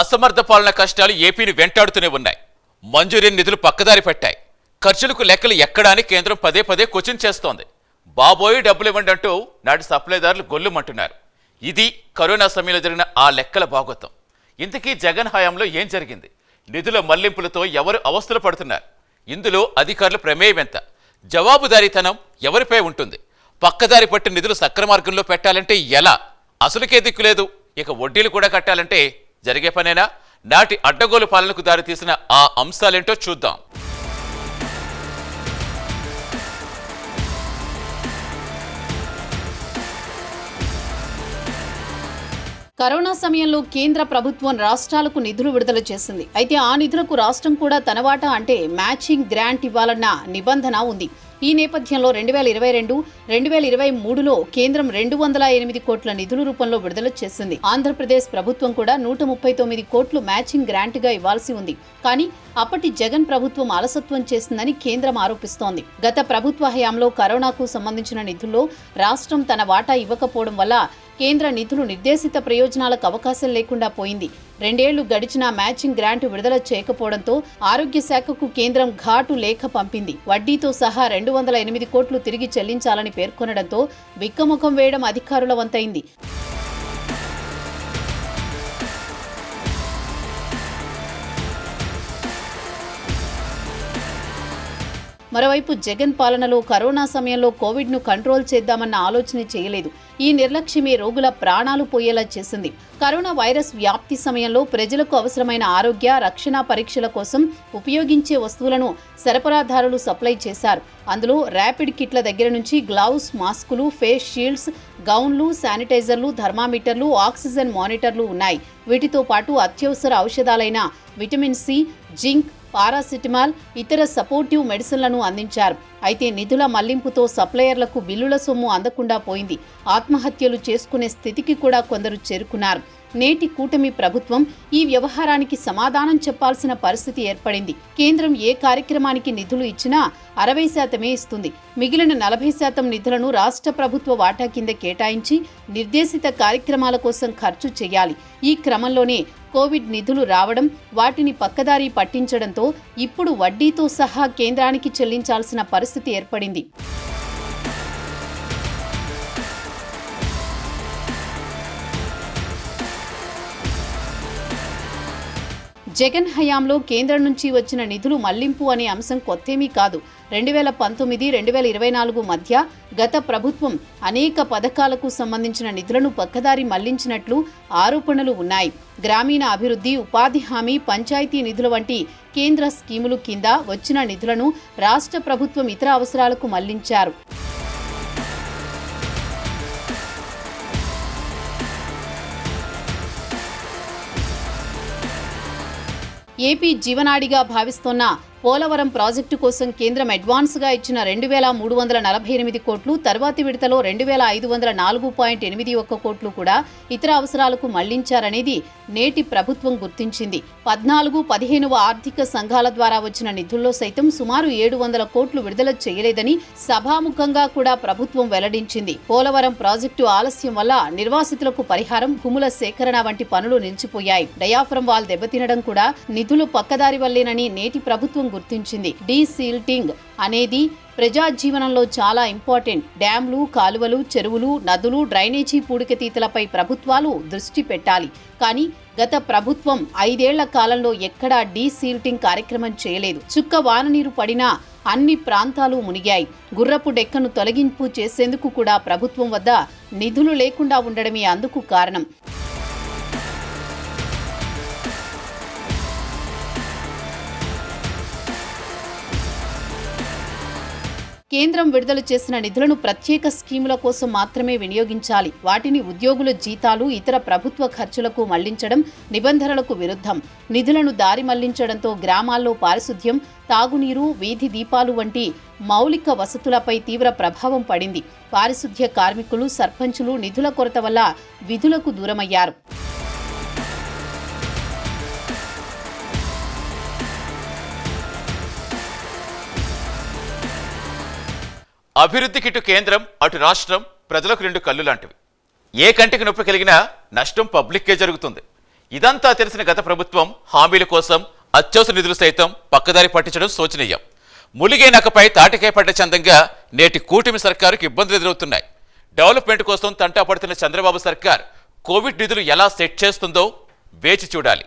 అసమర్థ పాలన కష్టాలు ఏపీని వెంటాడుతూనే ఉన్నాయి. మంజూరీ నిధులు పక్కదారి పెట్టాయి. ఖర్చులకు లెక్కలు ఎక్కడా అని కేంద్రం పదే పదే క్వశ్చన్ చేస్తోంది. బాబోయి డబ్బులు ఇవ్వండి అంటూ నాటి సప్లైదారులు గొల్లుమంటున్నారు. ఇది కరోనా సమయంలో జరిగిన ఆ లెక్కల భాగోతం. ఇంతకీ జగన్ హయాంలో ఏం జరిగింది? నిధుల మళ్లింపులతో ఎవరు అవస్థలు పడుతున్నారు? ఇందులో అధికారుల ప్రమేయం ఎంత? జవాబుదారీతనం ఎవరిపై ఉంటుంది? పక్కదారి పట్టిన నిధులు సక్రమార్గంలో పెట్టాలంటే ఎలా? అసలుకే దిక్కులేదు, ఇక వడ్డీలు కూడా కట్టాలంటే జరిగే పనేనా? నాటి అడ్డగోలు పాలనకు దారితీసిన ఆ అంశాలేంటో చూద్దాం. కరోనా సమయంలో కేంద్ర ప్రభుత్వం రాష్ట్రాలకు నిధులు విడుదల చేసింది. అయితే ఆ నిధులకు రాష్ట్రం కూడా తన వాటా అంటే మ్యాచింగ్ గ్రాంట్ ఇవ్వాలన్న నిబంధన ఉంది. ఈ నేపథ్యంలో 2022-2023లో కేంద్రం 208 కోట్ల నిధుల రూపంలో విడుదల చేసింది. ఆంధ్రప్రదేశ్ ప్రభుత్వం కూడా 139 కోట్లు మ్యాచింగ్ గ్రాంట్గా ఇవ్వాల్సి ఉంది. కానీ అప్పటి జగన్ ప్రభుత్వం అలసత్వం చేసిందని కేంద్రం ఆరోపిస్తోంది. గత ప్రభుత్వ హయాంలో కరోనాకు సంబంధించిన నిధుల్లో రాష్ట్రం తన వాటా ఇవ్వకపోవడం వల్ల కేంద్ర నిధులు నిర్దేశిత ప్రయోజనాలకు అవకాశం లేకుండా పోయింది. 2 ఏళ్లు గడిచినా మ్యాచింగ్ గ్రాంట్ విడుదల చేయకపోవడంతో ఆరోగ్య శాఖకు కేంద్రం ఘాటు లేఖ పంపింది. వడ్డీతో సహా 208 కోట్లు తిరిగి చెల్లించాలని పేర్కొనడంతో బిక్కముఖం వేయడం అధికారుల వంతైంది. మరోవైపు జగన్ పాలనలో కరోనా సమయంలో కోవిడ్ను కంట్రోల్ చేద్దామన్న ఆలోచన చేయలేదు. ఈ నిర్లక్ష్యమే రోగుల ప్రాణాలు పోయేలా చేసింది. కరోనా వైరస్ వ్యాప్తి సమయంలో ప్రజలకు అవసరమైన ఆరోగ్య రక్షణ పరీక్షల కోసం ఉపయోగించే వస్తువులను సరఫరాదారులు సప్లై చేశారు. అందులో ర్యాపిడ్ కిట్ల దగ్గర నుంచి గ్లౌస్, మాస్కులు, ఫేస్ షీల్డ్స్, గౌన్లు, శానిటైజర్లు, థర్మామీటర్లు, ఆక్సిజన్ మానిటర్లు ఉన్నాయి. వీటితో పాటు అత్యవసర ఔషధాలైన విటమిన్ సి, జింక్, పారాసిటమాల్, ఇతర సపోర్టివ్ మెడిసిన్లను అందించారు. అయితే నిధుల మళ్లింపుతో సప్లయర్లకు బిల్లుల సొమ్ము అందకుండా పోయింది. ఆత్మహత్యలు చేసుకునే స్థితికి కూడా కొందరు చేరుకున్నారు. నేటి కూటమి ప్రభుత్వం ఈ వ్యవహారానికి సమాధానం చెప్పాల్సిన పరిస్థితి ఏర్పడింది. కేంద్రం ఏ కార్యక్రమానికి నిధులు ఇచ్చినా 60% ఇస్తుంది. మిగిలిన 40% నిధులను రాష్ట్ర ప్రభుత్వ వాటా కింద కేటాయించి నిర్దేశిత కార్యక్రమాల కోసం ఖర్చు చేయాలి. ఈ క్రమంలోనే కోవిడ్ నిధులు రావడం, వాటిని పక్కదారి పట్టించడంతో ఇప్పుడు వడ్డీతో సహా కేంద్రానికి చెల్లించాల్సిన పరిస్థితి ఏర్పడింది. జగన్ హయాంలో కేంద్రం నుంచి వచ్చిన నిధులు మళ్లింపు అనే అంశం కొత్తేమీ కాదు. 2019-2024 మధ్య గత ప్రభుత్వం అనేక పథకాలకు సంబంధించిన నిధులను పక్కదారి మళ్లించినట్లు ఆరోపణలు ఉన్నాయి. గ్రామీణ అభివృద్ధి, ఉపాధి హామీ, పంచాయతీ నిధుల వంటి కేంద్ర స్కీములు కింద వచ్చిన నిధులను రాష్ట్ర ప్రభుత్వం ఇతర అవసరాలకు మళ్లించారు. ఏపీ జీవనాడిగా భావిస్తోన్న పోలవరం ప్రాజెక్టు కోసం కేంద్రం అడ్వాన్స్గా ఇచ్చిన 2,348 కోట్లు, తర్వాతి విడతలో 2,504.81 కోట్లు కూడా ఇతర అవసరాలకు మళ్లించారనేది నేటి ప్రభుత్వం గుర్తించింది. 14-15వ ఆర్థిక సంఘాల ద్వారా వచ్చిన నిధుల్లో సైతం సుమారు 700 కోట్లు విడుదల చేయలేదని సభాముఖంగా కూడా ప్రభుత్వం వెల్లడించింది. పోలవరం ప్రాజెక్టు ఆలస్యం వల్ల నిర్వాసితులకు పరిహారం, భూముల సేకరణ వంటి పనులు నిలిచిపోయాయి. డయాఫ్రమ్ వాల్ దెబ్బతినడం కూడా నిధులు పక్కదారి వల్లేనని నేటి ప్రభుత్వం గుర్తించింది. డీసిల్టింగ్ అనేది ప్రజా జీవనంలో చాలా ఇంపార్టెంట్. డ్యాంలు, కాలువలు, చెరువులు, నదులు, డ్రైనేజీ పూడికతీతలపై ప్రభుత్వాలు దృష్టి పెట్టాలి. కానీ గత ప్రభుత్వం 5 ఏళ్ల కాలంలో ఎక్కడా డీసిల్టింగ్ కార్యక్రమం చేయలేదు. చుక్క వాననీరు పడినా అన్ని ప్రాంతాలు మునిగాయి. గుర్రపు డెక్కను తొలగింపు చేసేందుకు కూడా ప్రభుత్వం వద్ద నిధులు లేకుండా ఉండడమే అందుకు కారణం. కేంద్రం విడుదల చేసిన నిధులను ప్రత్యేక స్కీముల కోసం మాత్రమే వినియోగించాలి. వాటిని ఉద్యోగుల జీతాలు, ఇతర ప్రభుత్వ ఖర్చులకు మళ్లించడం నిబంధనలకు విరుద్ధం. నిధులను దారి మళ్లించడంతో గ్రామాల్లో పారిశుద్ధ్యం, తాగునీరు, వీధి దీపాలు వంటి మౌలిక వసతులపై తీవ్ర ప్రభావం పడింది. పారిశుద్ధ్య కార్మికులు, సర్పంచులు నిధుల కొరత వల్ల విధులకు దూరమయ్యారు. అభివృద్ధికి ఇటు కేంద్రం, అటు రాష్ట్రం ప్రజలకు 2 కళ్ళు లాంటివి. ఏ కంటికి నొప్పి కలిగినా నష్టం పబ్లిక్కే జరుగుతుంది. ఇదంతా తెలిసిన గత ప్రభుత్వం హామీల కోసం అత్యవసర నిధులు సైతం పక్కదారి పట్టించడం శోచనీయం. ములిగే నక్కపై తాటికాయ పడ్డ చందంగా నేటి కూటమి సర్కారుకు ఇబ్బందులు ఎదురవుతున్నాయి. డెవలప్మెంట్ కోసం తంటా పడుతున్న చంద్రబాబు సర్కార్ కోవిడ్ నిధులు ఎలా సెట్ చేస్తుందో వేచి చూడాలి.